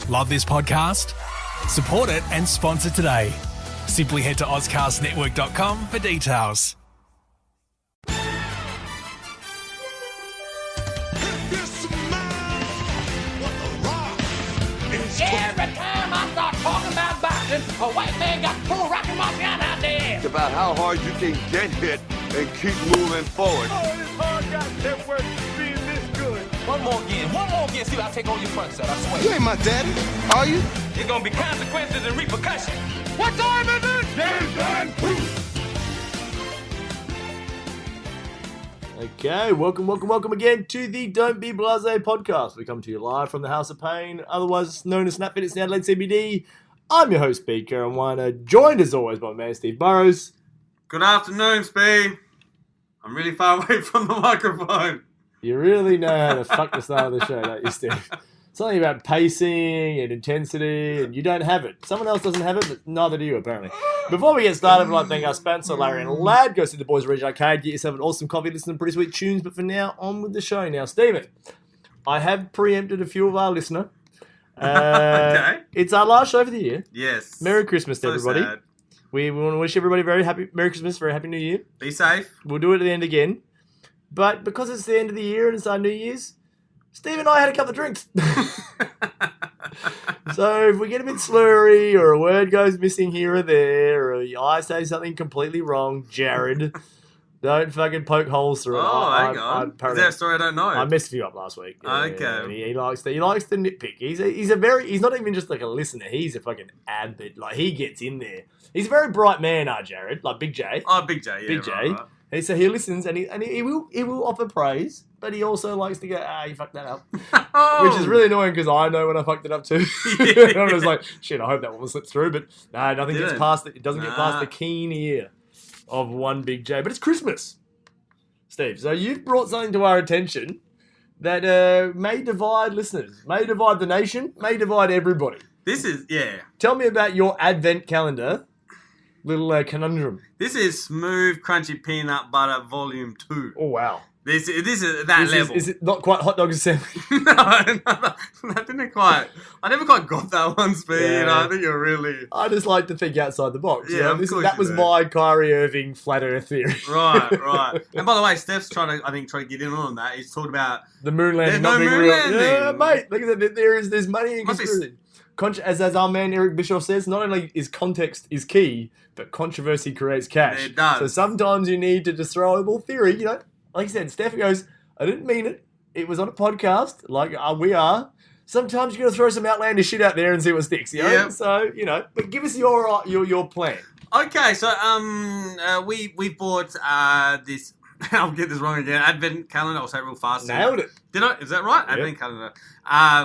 Love this podcast? Support it and sponsor today. Simply head to ozcastnetwork.com for details. Every time I start talking about boxing, a white man got full Rocky Marciano out there. It's about how hard you can get hit and keep moving forward. Oh, this hard goddamn work being this good. One more again, see what I take on your front set, I swear. You ain't my daddy, are you? There's gonna be consequences and repercussions. What time is it? Game time. Okay, welcome again to the Don't Be Blasé podcast. We come to you live from the House of Pain, otherwise known as Snapfit. It's in Adelaide CBD. I'm your host, Speaker and Weiner, joined as always by my man Steve Burrows. Good afternoon, Speed. I'm really far away from the microphone. You really know how to fuck the start of the show, don't you, Steve? Something about pacing and intensity, and you don't have it. Someone else doesn't have it, but neither do you, apparently. Before we get started, I'd like to thank our sponsor, Larry and Lad. Go see the Boys Ridge Arcade, get yourself an awesome coffee, listen to pretty sweet tunes, but for now, on with the show. Now, Stephen, I have preempted a few of our listener. Okay. It's our last show for the year. Yes. Merry Christmas to everybody. Sad. We want to wish everybody very happy Merry Christmas, very happy New Year. Be safe. We'll do it at the end again. But because it's the end of the year and it's our New Year's, Steve and I had a couple of drinks. So if we get a bit slurry or a word goes missing here or there or I say something completely wrong, Jared, don't fucking poke holes through it. Oh, hang on. Is that a story I don't know? I messed you up last week. Okay. And he likes to nitpick. He's not even just like a listener. He's a fucking avid. Like he gets in there. He's a very bright man, Jared. Like Big J. Oh, Big J. Yeah, Big J. Right. And so he listens and he will offer praise, but he also likes to go, you fucked that up. Oh. Which is really annoying because I know when I fucked it up too. And I'm just like, shit, I hope that one will slip through. But no, nothing gets past it. It doesn't get past the keen ear of one Big J. But it's Christmas, Steve. So you've brought something to our attention that may divide listeners, may divide the nation, may divide everybody. This is, yeah. Tell me about your advent calendar. Little conundrum. This is Smooth Crunchy Peanut Butter Volume 2. Oh, wow. This is that level. Is it not quite hot dog assembly? No, I didn't quite. I never quite got that one, Speed. Yeah. I think you're really... I just like to think outside the box. Yeah, you know? of course That you was do. my Kyrie Irving flat earth theory. Right. And by the way, Steph's trying to get in on that. He's talking about... The moon landing There's not no being moon real. landing. Yeah, mate. Look at that. There's money in Must be- conspiracy. As our man Eric Bischoff says, not only is context is key, but controversy creates cash. It does. So sometimes you need to just throw a little theory. You know, like you said, Steph goes, I didn't mean it. It was on a podcast, like we are. Sometimes you got to throw some outlandish shit out there and see what sticks. You know? Yeah. So but give us your plan. Okay, so we bought this. I'll get this wrong again. Advent calendar. I'll say it real fast. Nailed it. Did I? Is that right? Yep. Advent calendar.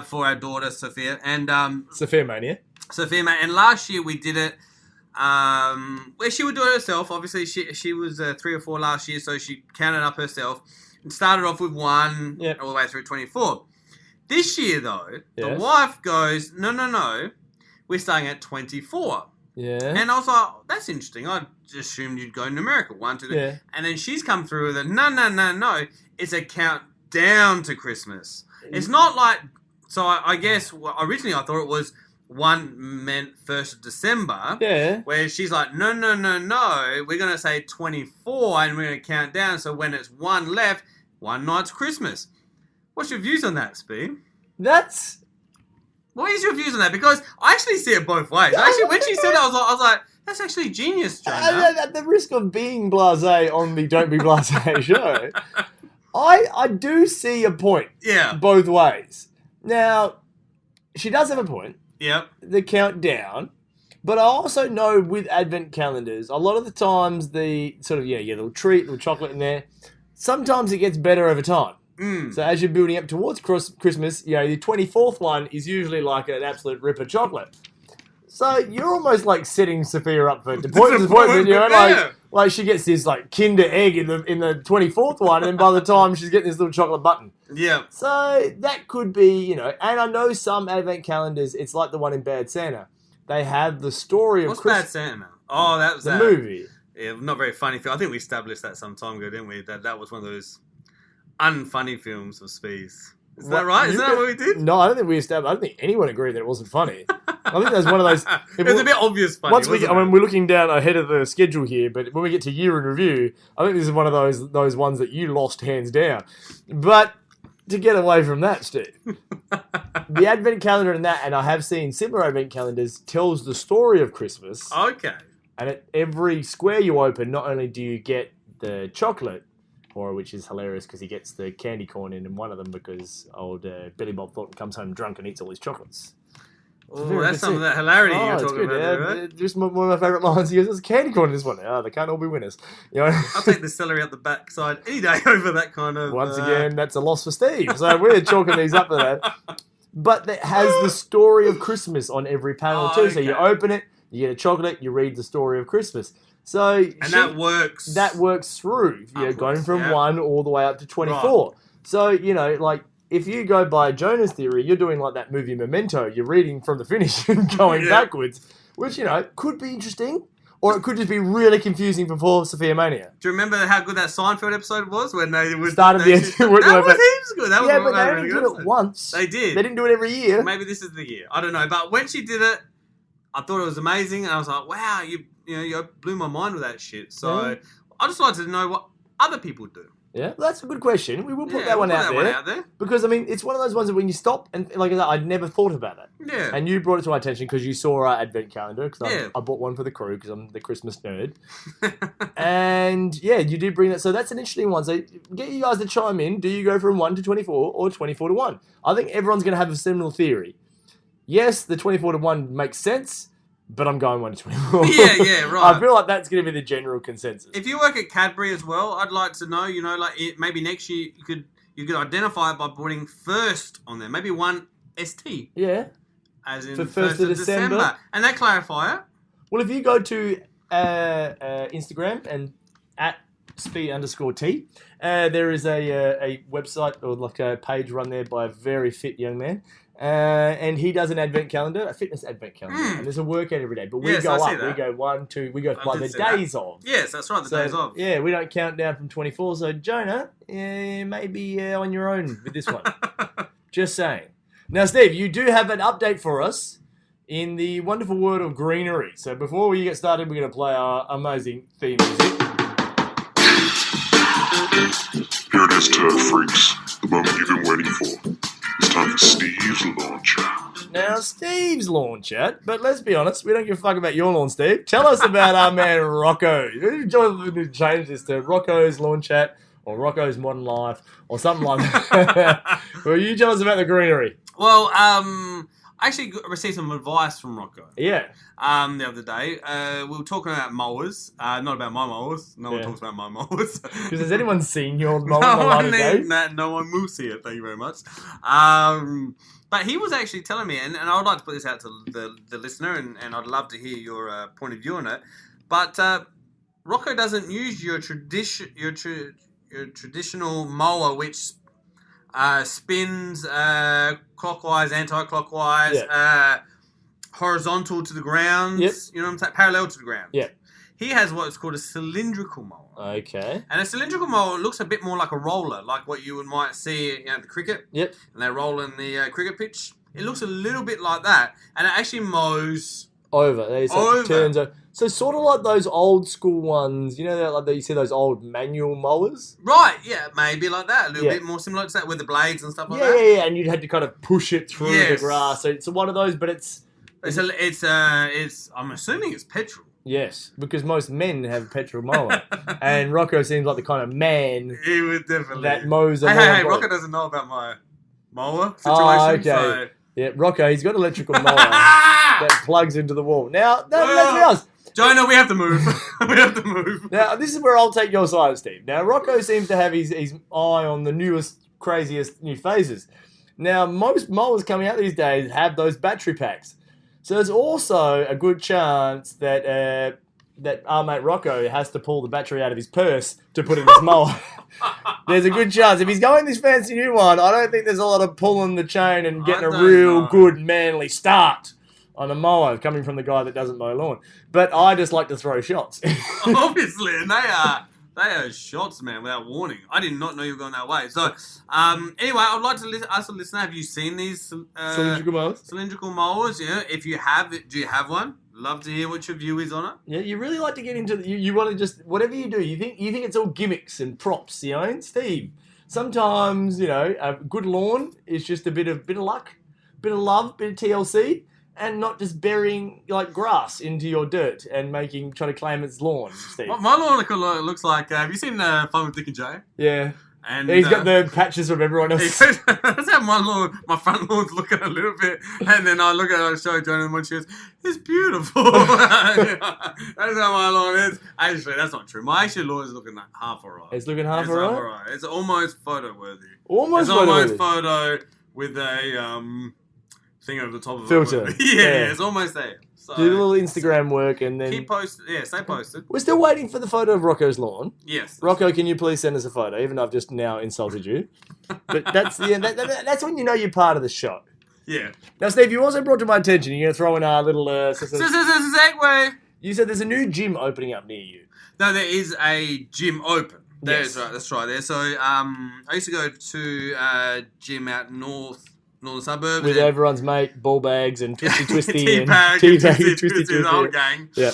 For our daughter Sophia and Sophia Mania. Sophia, mate. And last year we did it. Where she would do it herself. Obviously, she was 3 or 4 last year, so she counted up herself and started off with 1 all the way through 24. This year, though, the wife goes, no, we're starting at 24. Yeah. And I was like, that's interesting. I just assumed you'd go numerical, 1, 2, 3. Yeah. And then she's come through with a no. It's a countdown to Christmas. It's not like, so I guess originally I thought it was 1 meant 1st of December. Yeah. Where she's like, no. We're going to say 24 and we're going to count down. So when it's 1 left, 1 night's Christmas. What's your views on that, Speed? What is your views on that? Because I actually see it both ways. Actually, when she said that, I was like, that's actually genius, Jonah. At the risk of being blasé on the Don't Be Blasé show, I do see a point. Yeah. Both ways. Now, she does have a point. Yep. The countdown. But I also know with advent calendars, a lot of the times the sort of, you get a little treat, a little chocolate in there. Sometimes it gets better over time. So as you're building up towards Christmas, the 24th one is usually like an absolute ripper chocolate. So you're almost like setting Sophia up for disappointment, like she gets this like Kinder egg in the 24th one, and then by the time she's getting this little chocolate button. Yeah. So that could be, and I know some advent calendars, it's like the one in Bad Santa. They have the story of What's Bad Santa? Oh, that was the movie. Yeah, not very funny film. I think we established that some time ago, didn't we? That was one of those unfunny films of Spees. Is that right? Is that what we did? No, I don't think we established. I don't think anyone agreed that it wasn't funny. I think that's one of those. It was a bit obvious funny. We're looking down ahead of the schedule here, but when we get to year in review, I think this is one of those ones that you lost hands down. But to get away from that, Steve, the advent calendar and I have seen similar advent calendars, tells the story of Christmas. Okay. And at every square you open, not only do you get the chocolate, which is hilarious because he gets the candy corn in one of them because old Billy Bob Thornton comes home drunk and eats all his chocolates. Oh, that's some of that hilarity you're talking about there, right? Just one of my favourite lines. He goes, "There's candy corn in this one." Oh, they can't all be winners. You know? I'll take the celery out the backside any day over that kind of... Once again, that's a loss for Steve. So we're chalking these up for that. But it has the story of Christmas on every panel too. Okay. So you open it, you get a chocolate, you read the story of Christmas. So that works. That works through, going from 1 all the way up to 24. Right. So, like, if you go by Jonah's theory, you're doing like that movie Memento. You're reading from the finish and going backwards, which, could be interesting, or it could just be really confusing for Sophia Mania. Do you remember how good that Seinfeld episode was when they started the end? That was heaps good. That was but they only did it once. They did. They didn't do it every year. Maybe this is the year. I don't know. But when she did it, I thought it was amazing, and I was like, wow, you blew my mind with that shit. So I just wanted to know what other people do. Yeah, that's a good question. We will put that one out there. Because, it's one of those ones that when you stop, and like I said, I'd never thought about that. Yeah. And you brought it to my attention because you saw our advent calendar, because I bought one for the crew because I'm the Christmas nerd. And, you did bring that. So that's an interesting one. So get you guys to chime in. Do you go from 1 to 24 or 24 to 1? I think everyone's going to have a similar theory. Yes, the 24 to 1 makes sense. But I'm going 1 to 24. Yeah, right. I feel like that's going to be the general consensus. If you work at Cadbury as well, I'd like to know, maybe next year you could identify it by putting first on there. Maybe 1 ST. Yeah. As in for 1st of December. And that clarifier. Well, if you go to Instagram and at @speed_T, there is a website or like a page run there by a very fit young man. And he does an advent calendar, a fitness advent calendar. And there's a workout every day. But we go up. We go 1, 2, we go by the days of. Yes, that's right, the days of. Yeah, we don't count down from 24. So, Jonah, maybe on your own with this one. Just saying. Now, Steve, you do have an update for us in the wonderful world of greenery. So, before we get started, we're going to play our amazing theme music. Here it is, Turd Freaks. The moment you've been waiting for. It's time for Steve's Lawn Chat. Now, Steve's Lawn Chat, but let's be honest, we don't give a fuck about your lawn, Steve. Tell us about our man Rocco. You change this to Rocco's Lawn Chat or Rocco's Modern Life or something like that. Well, you tell us about the greenery. Well, I actually received some advice from Rocco. Yeah. The other day. We were talking about mowers. Not about my mowers. No one talks about my mowers. Because has anyone seen your mower in the light of day? No one will see it. Thank you very much. But he was actually telling me, and I would like to put this out to the listener, and I'd love to hear your point of view on it. But Rocco doesn't use your traditional mower, which spins clockwise, anti-clockwise, horizontal to the ground. Yep. You know what I'm saying? Parallel to the ground. Yeah. He has what's called a cylindrical mower. Okay. And a cylindrical mower looks a bit more like a roller, like what you might see at the cricket. Yep. And they roll in the cricket pitch. It looks a little bit like that. And it actually mows over. It turns over. So sort of like those old school ones, like you see those old manual mowers? Right, yeah, maybe like that. A little bit more similar to that with the blades and stuff like that. Yeah, and you'd had to kind of push it through the grass. So it's one of those, but it's I'm assuming it's petrol. Yes, because most men have a petrol mower. And Rocco seems like the kind of man he would definitely that mows a Hey, Rocco doesn't know about my mower situation. Oh, okay. So... Yeah, Rocco, he's got an electrical mower that plugs into the wall. Now, let's be honest. Jonah, we have to move. We have to move. Now, this is where I'll take your side, Steve. Now, Rocco seems to have his eye on the newest, craziest new phases. Now, most mowers coming out these days have those battery packs. So there's also a good chance that our mate Rocco has to pull the battery out of his purse to put in his mower. There's a good chance. If he's going this fancy new one, I don't think there's a lot of pulling the chain and getting a real good manly start on a mower coming from the guy that doesn't mow lawn. But I just like to throw shots. Obviously, and they are They are shots, man, without warning. I did not know you were going that way. So, anyway, I'd like to ask the listener, have you seen these Cylindrical mowers? Cylindrical mowers, yeah. If you have it, do you have one? Love to hear what your view is on it. Yeah, you really like to get into you want to just whatever you do. You think it's all gimmicks and props, you know. And Steve, sometimes a good lawn is just a bit of luck, bit of love, bit of TLC, and not just burying like grass into your dirt and trying to claim it's lawn, Steve. My lawn looks like. Have you seen Fun with Dick and Jay? Yeah. And he's got the patches from everyone else. That's how my front lawn's looking a little bit, and then I look at it, I show Joanna and she goes, "It's beautiful." That's how my lawn is. Actually, that's not true. My actual lawn is looking like half alright. It's looking half alright. It's almost photo worthy. Almost photo with a thing over the top of filter. It. Yeah, it's almost there. So, do a little Instagram work and then keep posted. Yeah, stay posted. We're still waiting for the photo of Rocco's lawn. Yes. Rocco, can you please send us a photo? Even though I've just now insulted you, but that's that's when you know you're part of the show. Yeah. Now, Steve, you also brought to my attention. You're going to throw in our little segue. You said there's a new gym opening up near you. No, there is a gym open. Yes. That's right there. So I used to go to a gym out northern suburbs. With everyone's mate, ball bags and twisty teabag, twisty, the whole gang. Yeah.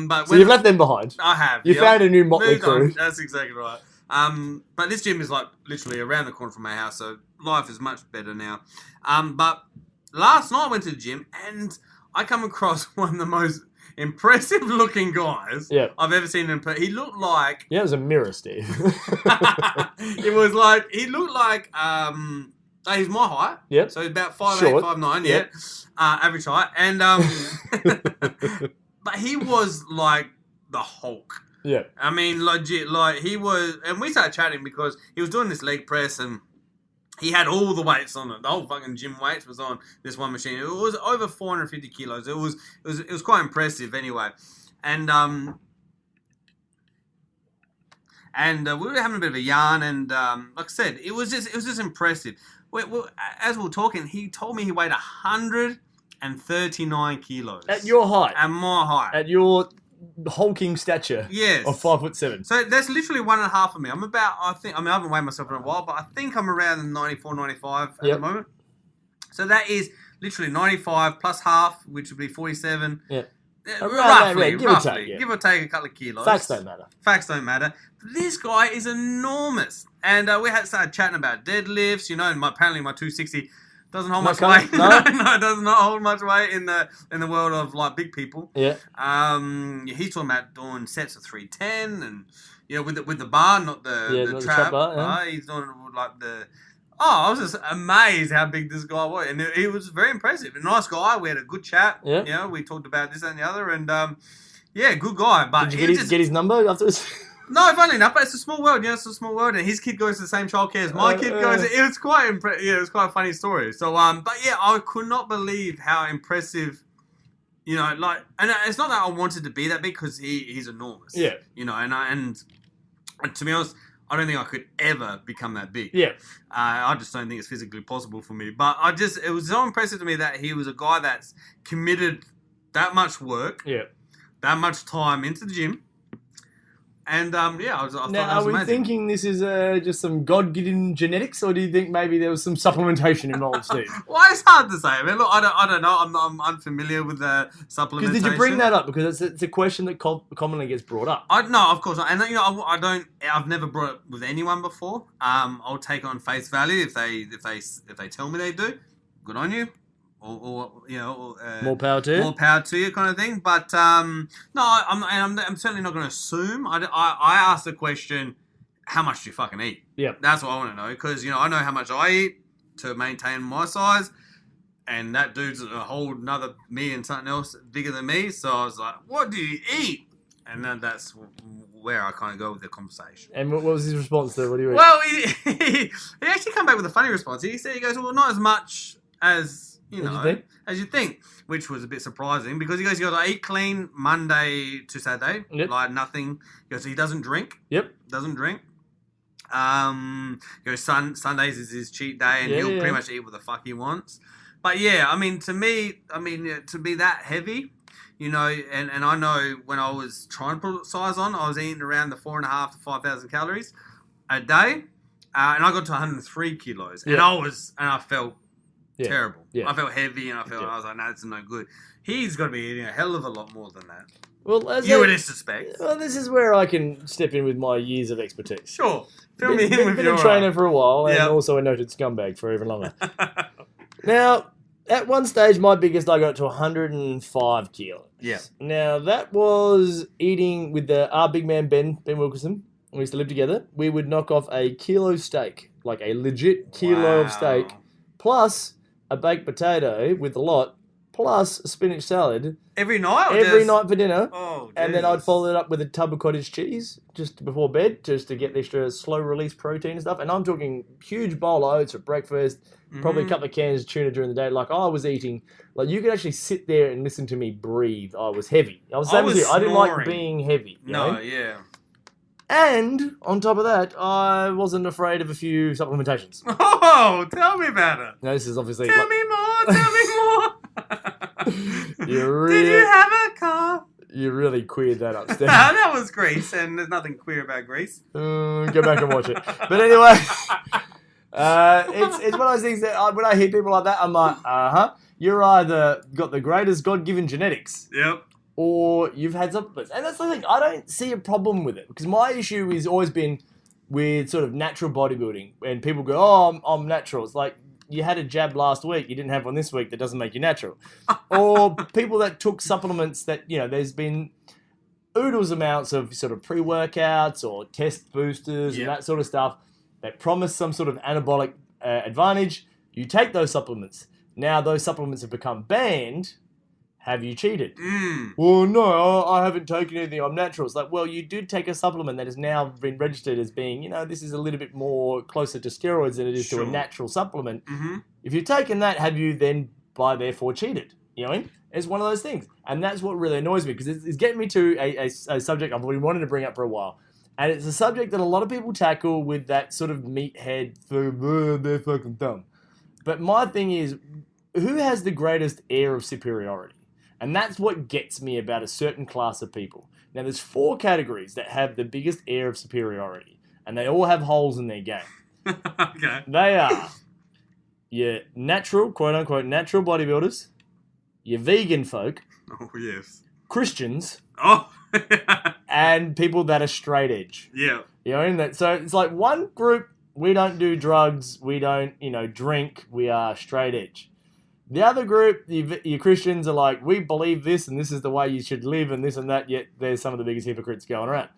But so you've left them behind. I have. You found a new motley crew. That's exactly right. But this gym is like literally around the corner from my house, so life is much better now. But last night I went to the gym and I come across one of the most impressive looking guys I've ever seen in person. He looked like... Yeah, it was a mirror, Steve. It was like... He looked like... he's my height. Yep. So he's about 5'8", 5'9", yeah. Average height. And... but he was like the Hulk. Yeah. I mean, legit, like he was... And we started chatting because he was doing this leg press and he had all the weights on it. The whole fucking gym weights was on this one machine. It was over 450 kilos. It was quite impressive anyway. And we were having a bit of a yarn, and like I said, it was just impressive. As we were talking, he told me he weighed 139 kilos at your height. At my height. At your hulking stature. Yes. Of 5'7". So that's literally 1.5 of me. I'm about, I haven't weighed myself in a while, but I think I'm around 94, 95 at the moment. So that is literally 95 plus half, which would be 47. Yeah. Roughly. Give or take a couple of kilos. Facts don't matter. This guy is enormous. And we started chatting about deadlifts, and apparently my 260 doesn't hold much weight. No, it does not hold much weight in the world of like big people. Yeah. He's talking about doing sets of 310 and with the bar, not the trap bar. Yeah. He's doing like the... Oh, I was just amazed how big this guy was. And he was very impressive. A nice guy. We had a good chat. Yeah. We talked about this and the other. And, good guy. But did you get his number afterwards? No, funny enough, but it's a small world. It's a small world. And his kid goes to the same childcare as my kid goes. It was quite it was quite a funny story. So, but yeah, I could not believe how impressive, and it's not that I wanted to be that big because he's enormous. Yeah. And to be honest, I don't think I could ever become that big. Yeah. I just don't think it's physically possible for me. But it was so impressive to me that he was a guy that's committed that much work, that much time into the gym. And, I thought that was amazing. Are we thinking this is just some God-given genetics, or do you think maybe there was some supplementation involved, Steve? Well, it's hard to say. I mean, look, I don't know. I'm unfamiliar with the supplementation. Because did you bring that up? Because it's a question that commonly gets brought up. No, of course not. And, I've never brought it with anyone before. I'll take it on face value if they tell me they do. Good on you. Or more power to you. More power to you, kind of thing. But no, I'm certainly not going to assume. I asked the question, how much do you fucking eat? Yeah, that's what I want to know because I know how much I eat to maintain my size, and that dude's a whole another me and something else bigger than me. So I was like, what do you eat? And then that's where I kind of go with the conversation. And what was his response to what do you eat? Well, he actually come back with a funny response. He goes, well, not as much as as you think, which was a bit surprising because he goes, I eat clean Monday to Saturday, like nothing. He goes, he doesn't drink. Doesn't drink. He goes, Sundays is his cheat day, and he'll pretty much eat what the fuck he wants. But yeah, I mean, to me, to be that heavy, You know, and I know when I was trying to put size on, I was eating around the 4.5 to 5,000 calories a day, and I got to 103 kilos, and I felt terrible. Yeah. I felt heavy, and I was like, no, this is no good. He's got to be eating a hell of a lot more than that. Well, you would suspect. Well, this is where I can step in with my years of expertise. Sure. Fill me in with been your... a trainer for a while, and also a noted scumbag for even longer. Now, at one stage, my biggest, I got to 105 kilos. Yeah. Now, that was eating with our big man, Ben Wilkerson. We used to live together. We would knock off a kilo steak, like a legit kilo of steak, plus a baked potato with a lot, plus a spinach salad. Every night? Every night for dinner. Oh, and then I'd follow it up with a tub of cottage cheese just before bed, just to get the extra slow-release protein and stuff. And I'm talking huge bowl of oats for breakfast, probably a couple of cans of tuna during the day. Like, I was eating... Like, you could actually sit there and listen to me breathe. I was heavy. I didn't like being heavy. You know? Yeah. And, on top of that, I wasn't afraid of a few supplementations. Oh, tell me about it. Now, this is obviously... Tell me more. Did you have a car? You really queered that up, Steph. That was Grease, and there's nothing queer about Grease. Go back and watch it. But anyway, it's one of those things that when I hear people like that, I'm like, you're either got the greatest God-given genetics. Yep. Or you've had supplements. And that's the thing, I don't see a problem with it. Because my issue has always been with sort of natural bodybuilding. And people go, oh, I'm natural. It's like, you had a jab last week, you didn't have one this week, that doesn't make you natural. Or people that took supplements that, you know, there's been oodles amounts of sort of pre-workouts or test boosters and that sort of stuff that promise some sort of anabolic advantage. You take those supplements. Now those supplements have become banned. Have you cheated? Well, no, I haven't taken anything. I'm natural. It's like, well, you did take a supplement that has now been registered as being, you know, this is a little bit more closer to steroids than it is to a natural supplement. If you've taken that, have you then, by therefore, cheated? You know what I mean? It's one of those things. And that's what really annoys me, because it's getting me to a subject I've been wanting to bring up for a while. And it's a subject that a lot of people tackle with that sort of meathead, they're fucking dumb. But my thing is, who has the greatest air of superiority? And that's what gets me about a certain class of people. Now, there's 4 categories that have the biggest air of superiority, and they all have holes in their game. Okay. They are your natural, quote-unquote, natural bodybuilders, your vegan folk, yes, Christians, Oh. and people that are straight edge. Yeah. You know, and so it's like one group, we don't do drugs, we don't, drink, we are straight edge. The other group, your Christians are like, we believe this and this is the way you should live and this and that, yet there's some of the biggest hypocrites going around.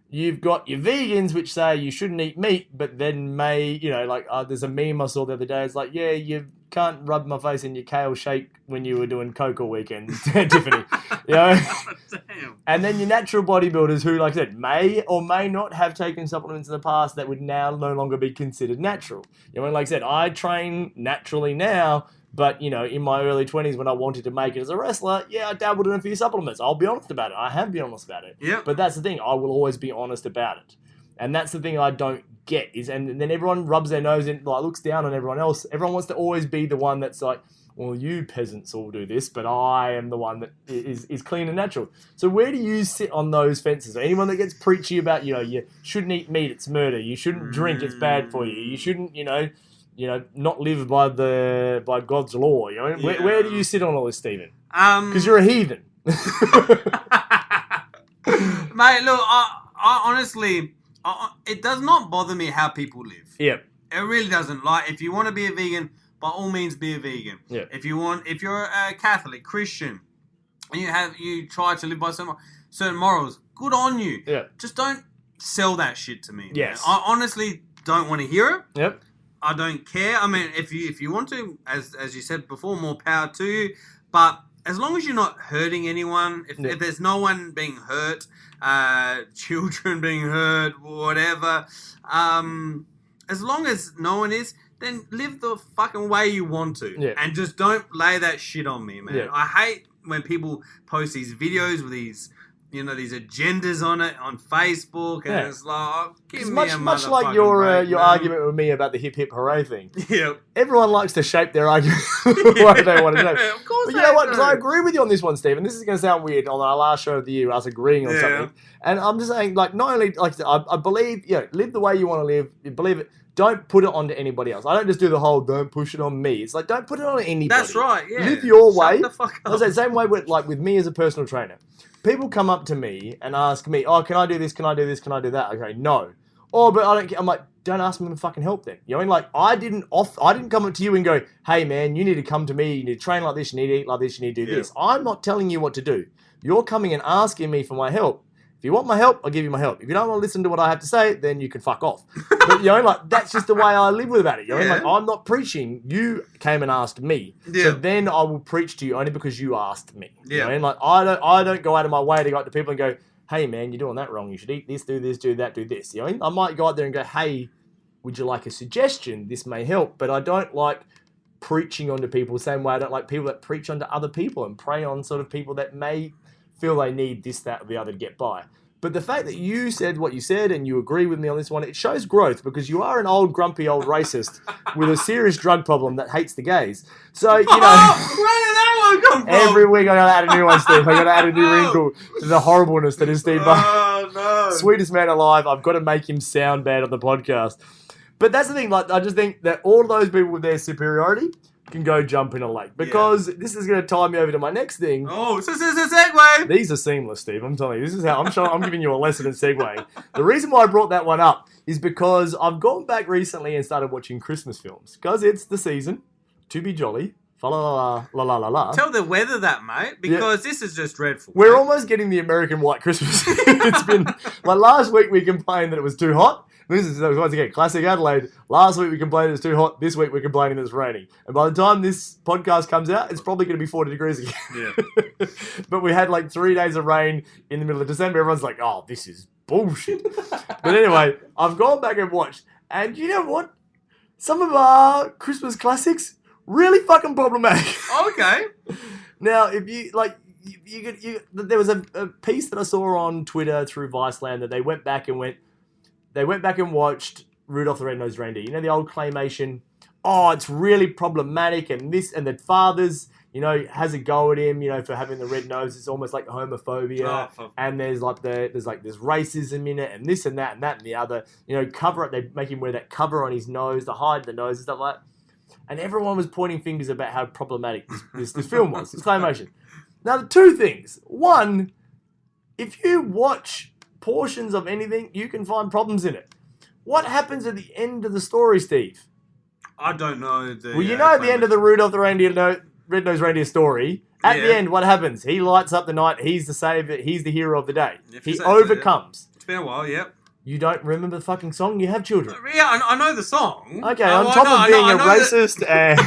You've got your vegans, which say you shouldn't eat meat, but then there's a meme I saw the other day. It's like, yeah, you can't rub my face in your kale shake when you were doing coke all weekend, Tiffany. Damn. And then your natural bodybuilders who, like I said, may or may not have taken supplements in the past that would now no longer be considered natural. Like I said, I train naturally now, but, in my early 20s when I wanted to make it as a wrestler, I dabbled in a few supplements. I'll be honest about it. I have been honest about it. Yeah. But that's the thing. I will always be honest about it. And that's the thing I don't get is, and then everyone rubs their nose in, looks down on everyone else. Everyone wants to always be the one that's like, well, you peasants all do this, but I am the one that is clean and natural. So where do you sit on those fences? Anyone that gets preachy about, you shouldn't eat meat, it's murder. You shouldn't drink, it's bad for you. You shouldn't, not live by God's law. Where do you sit on all this, Stephen? Because you're a heathen. Mate, look, I honestly, it does not bother me how people live. Yeah. It really doesn't. Like, if you want to be a vegan, by all means be a vegan. Yeah. If you're a Catholic, Christian, and you try to live by certain morals, good on you. Yeah. Just don't sell that shit to me. Yes. Man. I honestly don't want to hear it. Yep. I don't care. I mean, if you want to, as you said before, more power to you. But as long as you're not hurting anyone, if there's no one being hurt, children being hurt, whatever, as long as no one is, then live the fucking way you want to. Yeah. And just don't lay that shit on me, man. Yeah. I hate when people post these videos with these these agendas on it on Facebook, and it's like, oh, give It's me much, a much like motherfucking your break, your man. argument with me about the hip hip hooray thing. Yeah. Everyone likes to shape their argument the way they want to do. Of course But you they know what? do. Because I agree with you on this one, Steve. And this is going to sound weird on our last show of the year, us agreeing on something. And I'm just saying, like, not only like I believe, live the way you want to live. You believe it. Don't put it onto anybody else. I don't just do the whole don't push it on me. It's like don't put it on anybody. That's right. Yeah. Live your Shut way. the fuck up. I was the same way with with me as a personal trainer. People come up to me and ask me, "Oh, can I do this? Can I do this? Can I do that?" Okay, no. Oh, but I don't. I'm like, don't ask me to fucking help them. You know, what I mean? Like I didn't come up to you and go, "Hey, man, you need to come to me. You need to train like this. You need to eat like this. You need to do this." I'm not telling you what to do. You're coming and asking me for my help. If you want my help, I'll give you my help. If you don't want to listen to what I have to say, then you can fuck off. But, like, that's just the way I live with about it. You know, like, I'm not preaching. You came and asked me. Yeah. So then I will preach to you only because you asked me. Yeah. You know, and like, I don't go out of my way to go up to people and go, hey, man, you're doing that wrong. You should eat this, do that, do this. You know, I might go out there and go, hey, would you like a suggestion? This may help. But I don't like preaching onto people the same way I don't like people that preach onto other people and prey on sort of people that may feel they need this, that, or the other to get by. But the fact that you said what you said and you agree with me on this one, it shows growth because you are an old, grumpy old racist with a serious drug problem that hates the gays. So, Where did that one come from? every week I got to add a new one, Steve. I got to add a new wrinkle to the horribleness that is Steve Buck. Oh, no. Sweetest man alive. I've got to make him sound bad on the podcast. But that's the thing. Like, I just think that all of those people with their superiority can go jump in a lake because this is going to tie me over to my next thing. Oh, so this is a segue. These are seamless, Steve. I'm telling you, this is how I'm giving you a lesson in segueing. The reason why I brought that one up is because I've gone back recently and started watching Christmas films because it's the season to be jolly. Fa la la la la la la. Tell the weather that, mate, because this is just dreadful. We're mate. almost getting the American White Christmas. It's been like last week we complained that it was too hot. This is once again classic Adelaide. Last week we complained it's too hot. This week we're complaining it's raining. And by the time this podcast comes out, it's probably going to be 40 degrees again. Yeah. But we had like 3 days of rain in the middle of December. Everyone's like, "Oh, this is bullshit." But anyway, I've gone back and watched, and you know what? Some of our Christmas classics really fucking problematic. Okay. Now, if you like. There was a piece that I saw on Twitter through Viceland that they went back and watched Rudolph the Red-Nosed Reindeer. You know, the old claymation. Oh, it's really problematic, and this and the fathers, has a go at him, for having the red nose. It's almost like homophobia, and there's racism in it, and this and that and that and the other. Cover it. They make him wear that cover on his nose to hide the nose and stuff like that. And everyone was pointing fingers about how problematic this film was. This claymation. Now, the two things. One, if you watch portions of anything, you can find problems in it. What happens at the end of the story, Steve? I don't know. At the end of the Rudolph the Red-Nosed Reindeer story, at the end, what happens? He lights up the night. He's the savior. He's the hero of the day. He overcomes. It's been a while, yep. You don't remember the fucking song? You have children. Yeah, I know the song. Okay, on top of being a racist and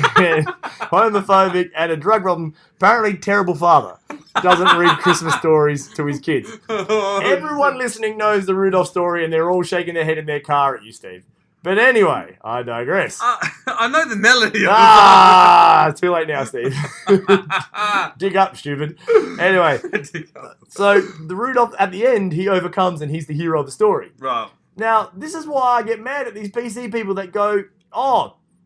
homophobic and a drug problem, apparently terrible father. Doesn't read Christmas stories to his kids. Everyone listening knows the Rudolph story and they're all shaking their head in their car at you, Steve. But anyway, I digress. I know the melody of too late now, Steve. Dig up, stupid. Anyway, so the Rudolph, at the end, he overcomes and he's the hero of the story. Right. Now, this is why I get mad at these PC people that go,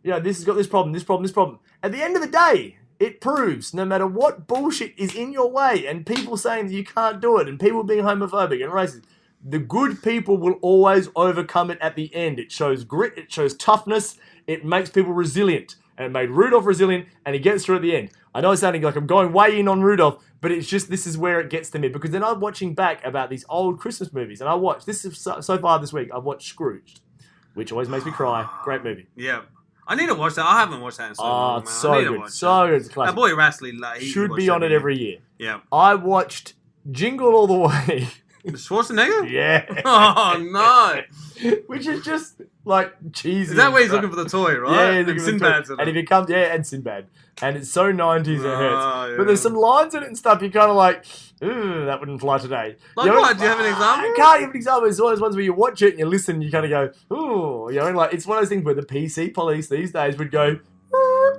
this has got this problem, this problem, this problem. At the end of the day, it proves no matter what bullshit is in your way and people saying that you can't do it and people being homophobic and racist, the good people will always overcome it at the end. It shows grit, it shows toughness, it makes people resilient. And it made Rudolph resilient, and he gets through at the end. I know it's sounding like I'm going way in on Rudolph, but it's just this is where it gets to me. Because then I'm watching back about these old Christmas movies, and so far this week, I've watched Scrooged, which always makes me cry. Great movie. Yeah. I need to watch that. I haven't watched that in so long, man. It's so good. So good. It's a classic. That boy Rastley, should be on it every year. Yeah. I watched Jingle All the Way. Schwarzenegger? Yeah. Oh, no. Which is just like cheesy. Is that where he's looking for the toy, right? Yeah, and Sinbad's in it. And he becomes, and Sinbad. And it's so 90s it hurts. Yeah. But there's some lines in it and stuff you're kind of like, ooh, that wouldn't fly today. Like what? Do you have an example? I can't give an example. It's one of those ones where you watch it and you listen and you kind of go, ooh. It's one of those things where the PC police these days would go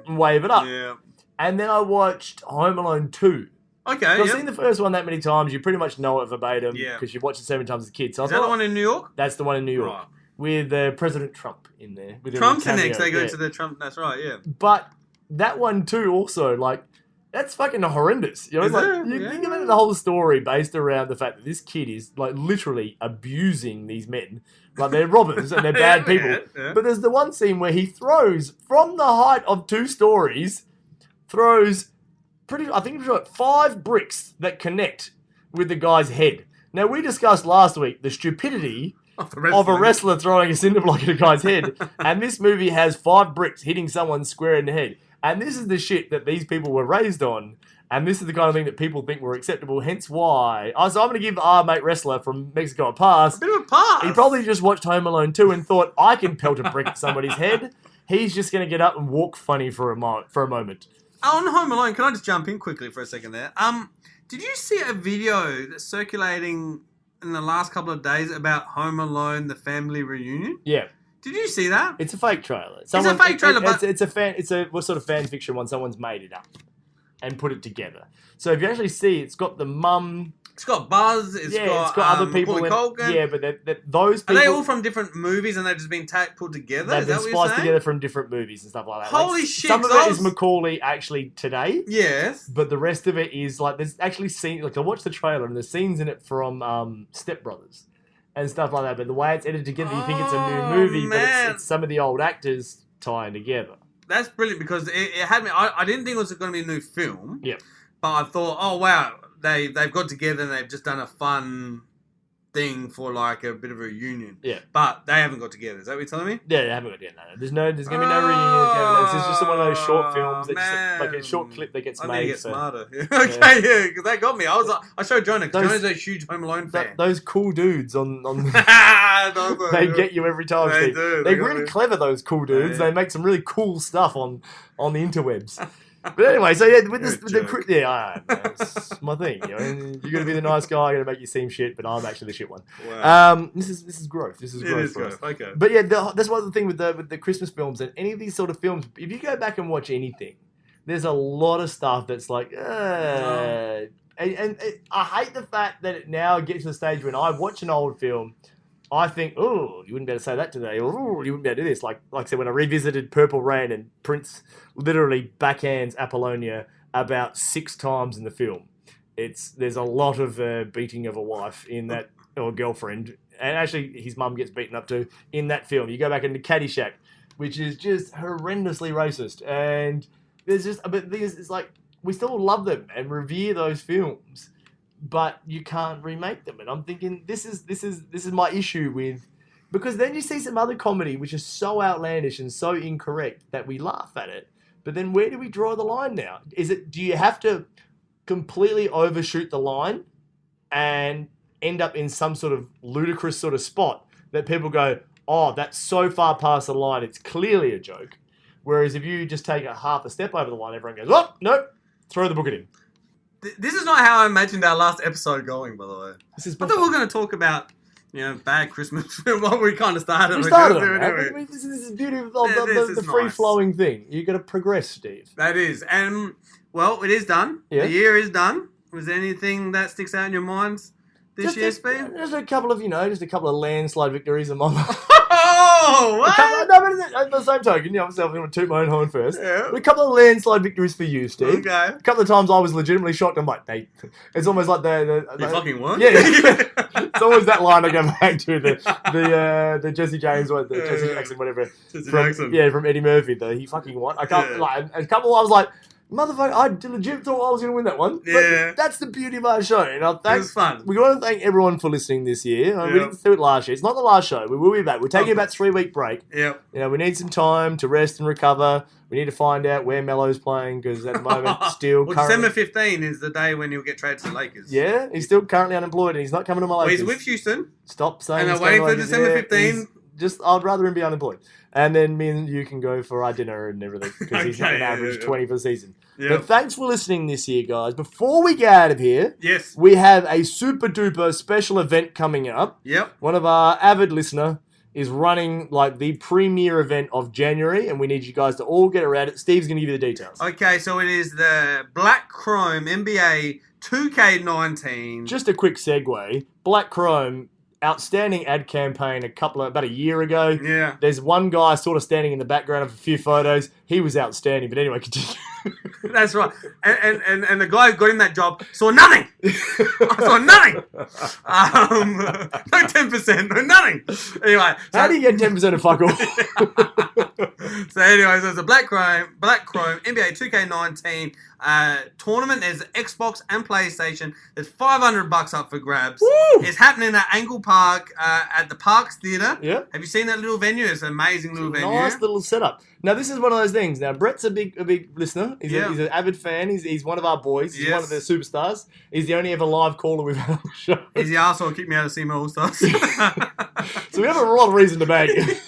and wave it up. Yeah. And then I watched Home Alone 2. Okay, I've yep. seen the first one that many times, you pretty much know it verbatim because you've watched it so many times as a kid. So Is that the one in New York? That's the one in New York. Right. With President Trump in there. With Trump's a the cameo. next. They go to the Trump. That's right, yeah. But that one too, also, like, that's fucking horrendous. You know, Is like, it? you Yeah. think about the whole story based around the fact that this kid is, like, literally abusing these men. Like, they're robbers and they're bad people. Yeah. But there's the one scene where he throws, from the height of 2 stories, I think it was 5 bricks that connect with the guy's head. Now, we discussed last week the stupidity of a wrestler throwing a cinder block at a guy's head, and this movie has 5 bricks hitting someone square in the head. And this is the shit that these people were raised on, and this is the kind of thing that people think were acceptable, hence why. So I'm going to give our mate wrestler from Mexico a pass. A bit of a pass. He probably just watched Home Alone 2 and thought, I can pelt a brick at somebody's head. He's just going to get up and walk funny for a moment. On Home Alone, can I just jump in quickly for a second there? Did you see a video that's circulating in the last couple of days about Home Alone, the family reunion? Yeah. Did you see that? It's a fake trailer. It's a fake trailer, but... It's a what sort of fan fiction one? Someone's made it up and put it together. So if you actually see, it's got the mum... It's got Buzz, it's got other people Macaulay Culkin. Yeah, but those people... Are they all from different movies and they've just been put together? They've Is been that what you're spliced saying? together from different movies and stuff like that. Holy like, shit. Some of it is Macaulay actually today. Yes. But the rest of it is like, there's actually scenes, like I watched the trailer and there's scenes in it from Step Brothers and stuff like that. But the way it's edited together, you think it's a new movie, man. but it's some of the old actors tying together. That's brilliant because it had me... I didn't think it was going to be a new film. Yeah. But I thought, oh, wow, they've got together and they've just done a fun thing for like a bit of a reunion. Yeah. But they haven't got together. Is that what you're telling me? Yeah, they haven't got together. There's going to be no reunion. It's just one of those short films, that just, like a short clip that gets I made. need to get smarter. Okay, yeah, because that got me. I showed Jonah, because Jonah's a huge Home Alone fan. Those cool dudes on Those they get you every time. They Steve. do. They're They got really me. clever, those cool dudes. Yeah. They make some really cool stuff on the interwebs. But anyway, so yeah, with this, I know, it's my thing. You know, you're gonna be the nice guy, I'm gonna make you seem shit, but I'm actually the shit one. Wow. This is growth. This is It growth is for growth. us. Okay. But yeah, that's one of the thing with the Christmas films and any of these sort of films. If you go back and watch anything, there's a lot of stuff that's like, and I hate the fact that it now gets to the stage when I watch an old film, I think, oh, you wouldn't be able to say that today, or oh, you wouldn't be able to do this. Like I said, when I revisited Purple Rain and Prince literally backhands Apollonia about 6 times in the film. There's a lot of beating of a wife in that, or girlfriend, and actually his mum gets beaten up too in that film. You go back into Caddyshack, which is just horrendously racist, and there's just, but it's like we still love them and revere those films, but you can't remake them. And I'm thinking this is my issue with, because then you see some other comedy which is so outlandish and so incorrect that we laugh at it. But then where do we draw the line now? Do you have to completely overshoot the line and end up in some sort of ludicrous sort of spot that people go, oh, that's so far past the line, it's clearly a joke. Whereas if you just take a half a step over the line, everyone goes, oh, nope, throw the book at him. This is not how I imagined our last episode going, by the way. I thought we were going to talk about, bad Christmas film. What we kind of started. We started on anyway. that. This is beauty of This is the free-flowing thing. You got to progress, Steve. That is. And, well, it is done. Yeah. The year is done. Was there anything that sticks out in your minds this year, Speed? There's a couple of, just a couple of landslide victories among Oh, what? No, but at the same token, obviously I'm going to toot my own horn first. Yeah. A couple of landslide victories for you, Steve. Okay. A couple of times I was legitimately shocked. I'm like, it's almost like You fucking what? Yeah. It's always that line I go back to, the Jesse James one, the Jesse Jackson, whatever. Jesse Jackson. Yeah, from Eddie Murphy, he fucking won. I can't, a couple I was like, motherfucker, I legit thought I was going to win that one. Yeah. But that's the beauty of our show. And It was fun. We want to thank everyone for listening this year. We didn't do it last year. It's not the last show. We will be back. We're taking about 3-week break. Yep. We need some time to rest and recover. We need to find out where Melo's playing, because at the moment, still December 15 is the day when he'll get traded to the Lakers. Yeah, he's still currently unemployed and he's not coming to my Lakers. Well, he's with Houston. Stop saying And he's they're waiting coming for to my December Lakers. 15. I'd rather him be unemployed. And then me and you can go for our dinner and everything, because he's not an average 20 for the season. Yep. But thanks for listening this year, guys. Before we get out of here, Yes. we have a super duper special event coming up. Yep. One of our avid listener is running like the premier event of January, and we need you guys to all get around it. Steve's going to give you the details. Okay, so it is the Black Chrome NBA 2K19. Just a quick segue. Black Chrome, outstanding ad campaign about a year ago. Yeah. There's one guy sort of standing in the background of a few photos. He was outstanding, but anyway, continue. That's right. And the guy who got him that job saw nothing. I saw nothing. No 10%, no nothing. Anyway. How do you get 10% of fuck all? So anyway, so it's a Black Chrome NBA 2K19 tournament. There's Xbox and PlayStation. There's $500 up for grabs. Woo! It's happening at Angle Park at the Parks Theatre. Yeah. Have you seen that little venue? It's an amazing little venue. Nice little setup. Now, this is one of those things. Now, Brett's a big listener. He's an avid fan. He's one of our boys. He's one of the superstars. He's the only ever live caller we've had on the show. He's the arsehole who kicked me out of SEMA All-Stars. So we have a lot of reason to bang it.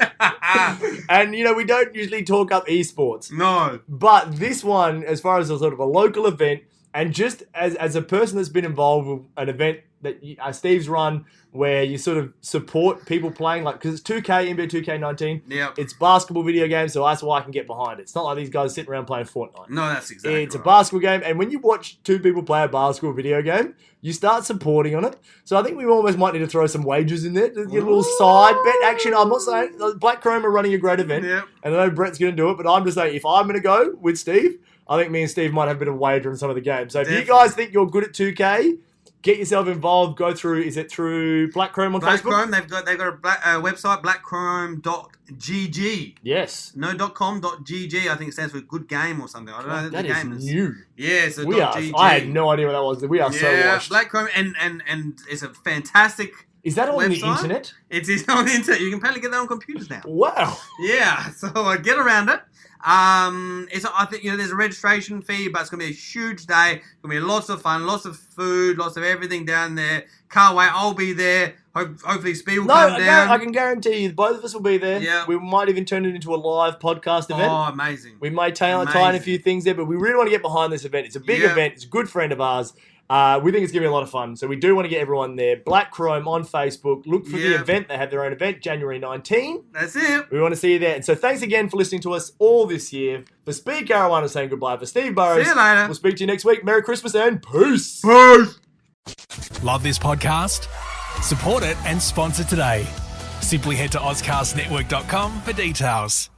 And, we don't usually talk up esports. No. But this one, as far as a sort of a local event, and just as a person that's been involved with an event that Steve's run, where you sort of support people playing, like, because it's 2K, NBA 2K19. Yep. It's basketball video games, so that's why I can get behind it. It's not like these guys sitting around playing Fortnite. No, that's exactly It's right. a basketball game, and when you watch two people play a basketball video game, you start supporting on it. So I think we almost might need to throw some wagers in there to get a little side bet action. I'm not saying Black Chrome are running a great event, and I know Brett's going to do it, but I'm just saying if I'm going to go with Steve, I think me and Steve might have a bit of a wager on some of the games. So if you guys think you're good at 2K, get yourself involved. Go through. Is it through Black Chrome on Black Facebook? Chrome. They've got a website, blackchrome.gg. Yes. No .com.gg. I think it stands for good game or something. I don't know. That the is game new. Yeah, so We are. .gg. I had no idea what that was. We are so washed. Black Chrome, and it's a fantastic. Is that on the website. internet? It is on the internet. You can apparently get that on computers now. Wow. Yeah, so get around it. I think there's a registration fee, but it's gonna be a huge day. It's gonna be lots of fun, lots of food, lots of everything down there. Can't wait. I'll be there. Hopefully, Speed will come down. I can guarantee you, both of us will be there. Yeah. We might even turn it into a live podcast event. Oh, amazing. We may tie in a few things there, but we really want to get behind this event. It's a big event. It's a good friend of ours. We think it's going to be a lot of fun. So we do want to get everyone there. Black Chrome on Facebook. Look for the event. They have their own event, January 19. That's it. We want to see you there. And so thanks again for listening to us all this year. For Speed Caruana saying goodbye. For Steve Burrows. See you later. We'll speak to you next week. Merry Christmas and peace. Peace. Love this podcast? Support it and sponsor today. Simply head to AuscastNetwork.com for details.